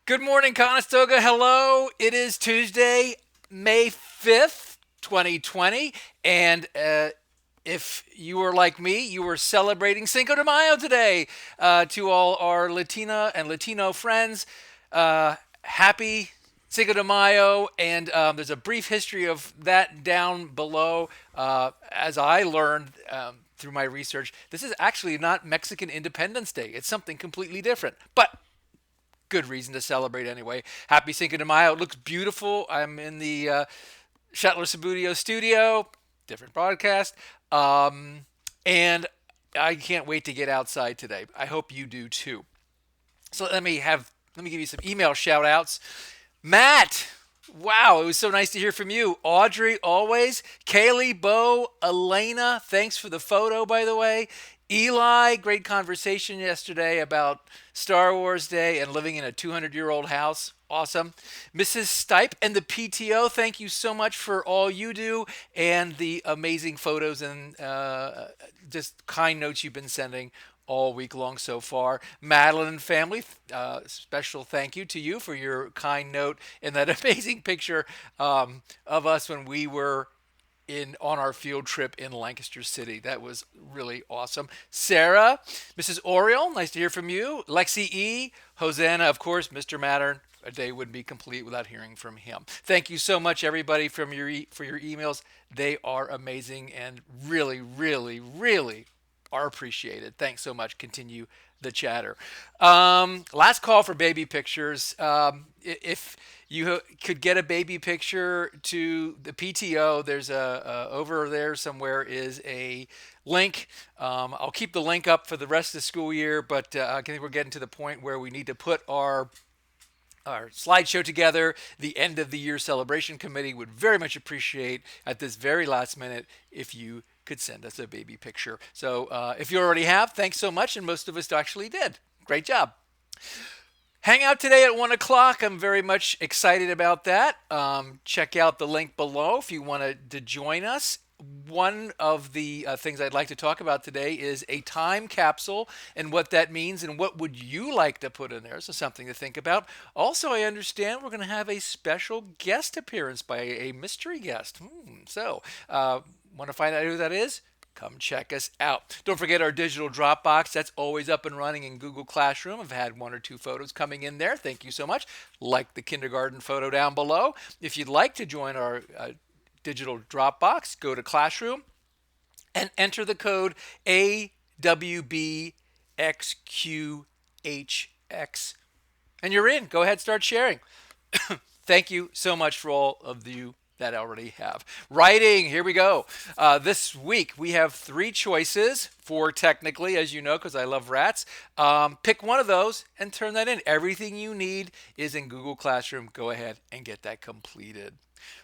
Good morning, Conestoga. Hello. It is Tuesday, May 5th, 2020. And if you were like me, you were celebrating Cinco de Mayo today. To all our Latina and Latino friends, happy Cinco de Mayo. And there's a brief history of that down below. As I learned through my research, this is actually not Mexican Independence Day, it's something completely different. But good reason to celebrate anyway. Happy Cinco de Mayo. It looks beautiful. I'm in the Shetler Sabudio studio, different broadcast. And I can't wait to get outside today. I hope you do too. So let me give you some email shout outs. Matt, wow, it was so nice to hear from you. Audrey, always. Kaylee, Bo, Elena, thanks for the photo, by the way. Eli, great conversation yesterday about Star Wars Day and living in a 200-year-old house. Awesome. Mrs. Stipe and the PTO, thank you so much for all you do and the amazing photos and just kind notes you've been sending all week long so far. Madeline and family, special thank you to you for your kind note and that amazing picture of us when we were in on our field trip in Lancaster City. That was really awesome. Sarah, Mrs. Oriole, nice to hear from you. Lexi E, Hosanna, of course, Mr. Mattern. A day wouldn't be complete without hearing from him. Thank you so much, everybody, for your emails. They are amazing and really, really, really are appreciated. Thanks so much. Continue the chatter. Last call for baby pictures. If you could get a baby picture to the PTO, there's over there somewhere is a link. I'll keep the link up for the rest of the school year, but I think we're getting to the point where we need to put our slideshow together. The end of the year celebration committee would very much appreciate at this very last minute if you could send us a baby picture. So if you already have, thanks so much. And most of us actually did. Great job. Hang out today at 1 o'clock. I'm very much excited about that. Check out the link below if you want to join us. One of the things I'd like to talk about today is a time capsule and what that means and what would you like to put in there. So something to think about. Also, I understand we're going to have a special guest appearance by a mystery guest. Want to find out who that is? Come check us out. Don't forget our digital Dropbox. That's always up and running in Google Classroom. I've had one or two photos coming in there. Thank you so much. Like the kindergarten photo down below. If you'd like to join our digital Dropbox, go to Classroom and enter the code AWBXQHX. And you're in. Go ahead, start sharing. Thank you so much for all of you that already have. Writing, here we go. This week we have three choices, four technically, as you know, because I love rats. Pick one of those and turn that in. Everything you need is in Google Classroom. Go ahead and get that completed.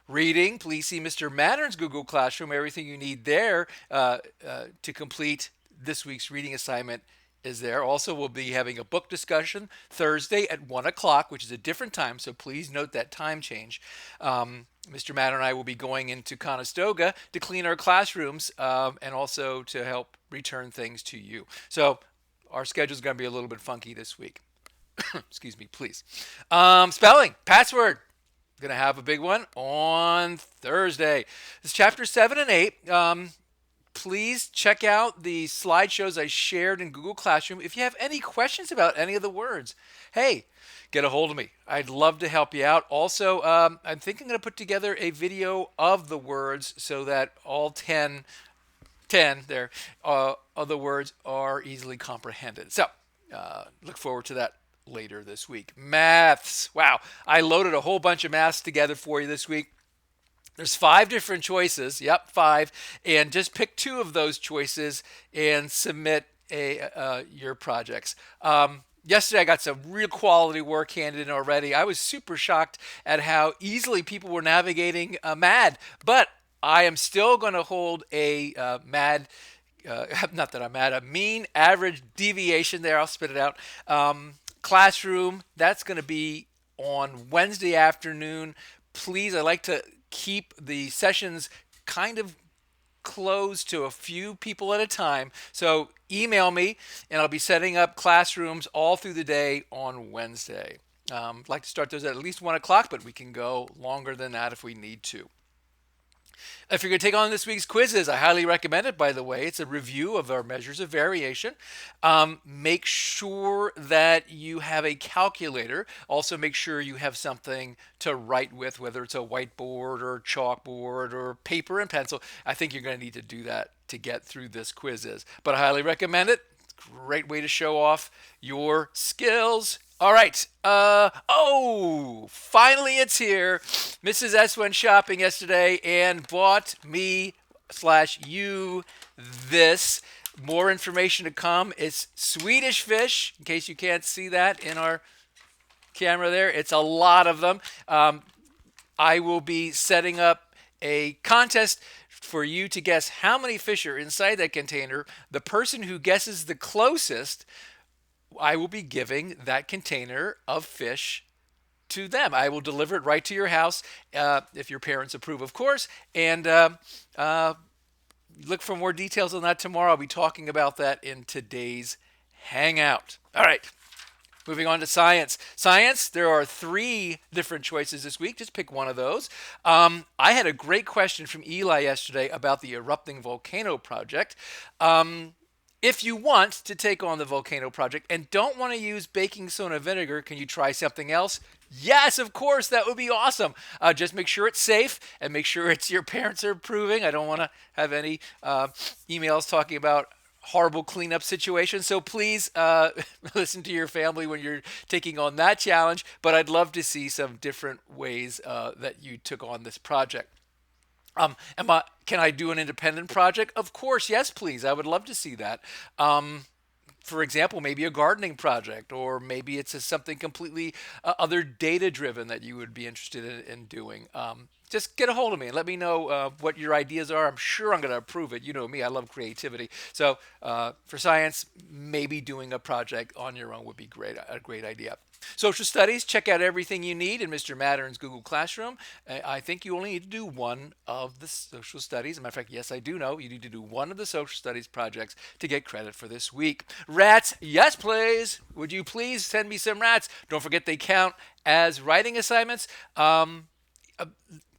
Reading, please see Mr. Mattern's Google Classroom. Everything you need there to complete this week's reading assignment is there. Also, we'll be having a book discussion Thursday at 1 o'clock, which is a different time, so please note that time change. Mr. Matter and I will be going into Conestoga to clean our classrooms and also to help return things to you. So our schedule is going to be a little bit funky this week. Excuse me, please. Spelling, password. Going to have a big one on Thursday. It's chapter 7 and 8. Please check out the slideshows I shared in Google Classroom. If you have any questions about any of the words, hey, get a hold of me. I'd love to help you out. Also, I'm thinking I'm going to put together a video of the words so that all 10 there of the words are easily comprehended. So look forward to that later this week. Maths. Wow. I loaded a whole bunch of maths together for you this week. There's 5 different choices. Yep, 5. And just pick 2 of those choices and submit your projects. Yesterday, I got some real quality work handed in already. I was super shocked at how easily people were navigating MAD. But I am still going to hold a MAD, not that I'm mad, a mean average deviation there. I'll spit it out. Classroom, that's going to be on Wednesday afternoon. Please, I like to keep the sessions kind of closed to a few people at a time. So email me and I'll be setting up classrooms all through the day on Wednesday. Like to start those at least 1 o'clock, but we can go longer than that if we need to. If you're going to take on this week's quizzes, I highly recommend it, by the way. It's a review of our measures of variation. Make sure that you have a calculator. Also, make sure you have something to write with, whether it's a whiteboard or chalkboard or paper and pencil. I think you're going to need to do that to get through this quizzes. But I highly recommend it. Great way to show off your skills. All right. Finally it's here. Mrs. S went shopping yesterday and bought me slash you this. More information to come. It's Swedish Fish, in case you can't see that in our camera there. It's a lot of them. I will be setting up a contest for you to guess how many fish are inside that container. The person who guesses the closest, I will be giving that container of fish to them. I will deliver it right to your house, if your parents approve, of course. And look for more details on that tomorrow. I'll be talking about that in today's Hangout. All right. Moving on to science. Science, there are 3 different choices this week. Just pick one of those. I had a great question from Eli yesterday about the erupting volcano project. If you want to take on the volcano project and don't want to use baking soda vinegar, can you try something else? Yes, of course, that would be awesome. Just make sure it's safe and make sure it's your parents are approving. I don't want to have any emails talking about horrible cleanup situation. So please listen to your family when you're taking on that challenge. But I'd love to see some different ways that you took on this project. Can I do an independent project? Of course, yes, please. I would love to see that. For example, maybe a gardening project, or maybe it's something completely other data driven that you would be interested in doing. Just get a hold of me and let me know what your ideas are. I'm sure I'm going to approve it. You know me, I love creativity. So for science, maybe doing a project on your own would be a great idea. Social studies, check out everything you need in Mr. Mattern's Google Classroom. I think you only need to do one of the social studies. As a matter of fact, yes, I do know you need to do one of the social studies projects to get credit for this week. Rats, yes, please. Would you please send me some rats? Don't forget they count as writing assignments.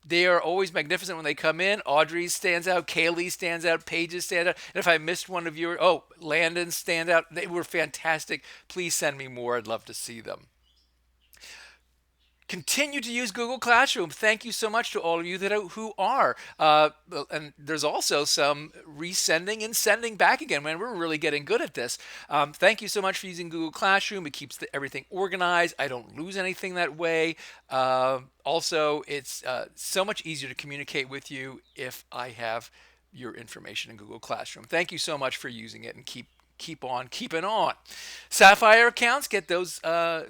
They are always magnificent when they come in. Audrey stands out, Kaylee stands out, Pages stand out. And if I missed one of your, Landon stand out. They were fantastic. Please send me more. I'd love to see them. Continue to use Google Classroom. Thank you so much to all of you who are. And there's also some resending and sending back again. Man, we're really getting good at this. Thank you so much for using Google Classroom. It keeps everything organized. I don't lose anything that way. Also, it's so much easier to communicate with you if I have your information in Google Classroom. Thank you so much for using it, and keep on keeping on. Sapphire accounts, get those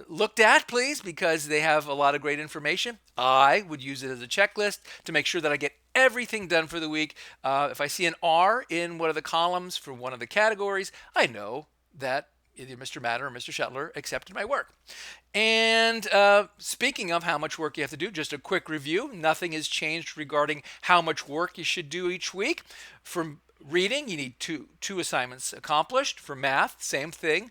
looked at, please, because they have a lot of great information. I would use it as a checklist to make sure that I get everything done for the week. If I see an R in one of the columns for one of the categories, I know that either Mr. Matter or Mr. Shetler accepted my work. And speaking of how much work you have to do, just a quick review. Nothing has changed regarding how much work you should do each week. From reading, you need two assignments accomplished. For math, same thing,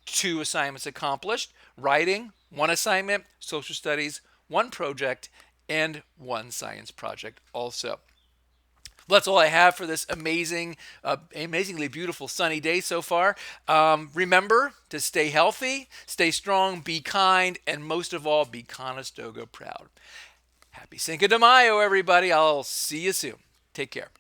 2 assignments accomplished. Writing, 1 assignment. Social studies, 1 project, and 1 science project also. Well, that's all I have for this amazingly beautiful sunny day so far. Remember to stay healthy, stay strong, be kind, and most of all, be Conestoga proud. Happy Cinco de Mayo, everybody. I'll see you soon. Take care.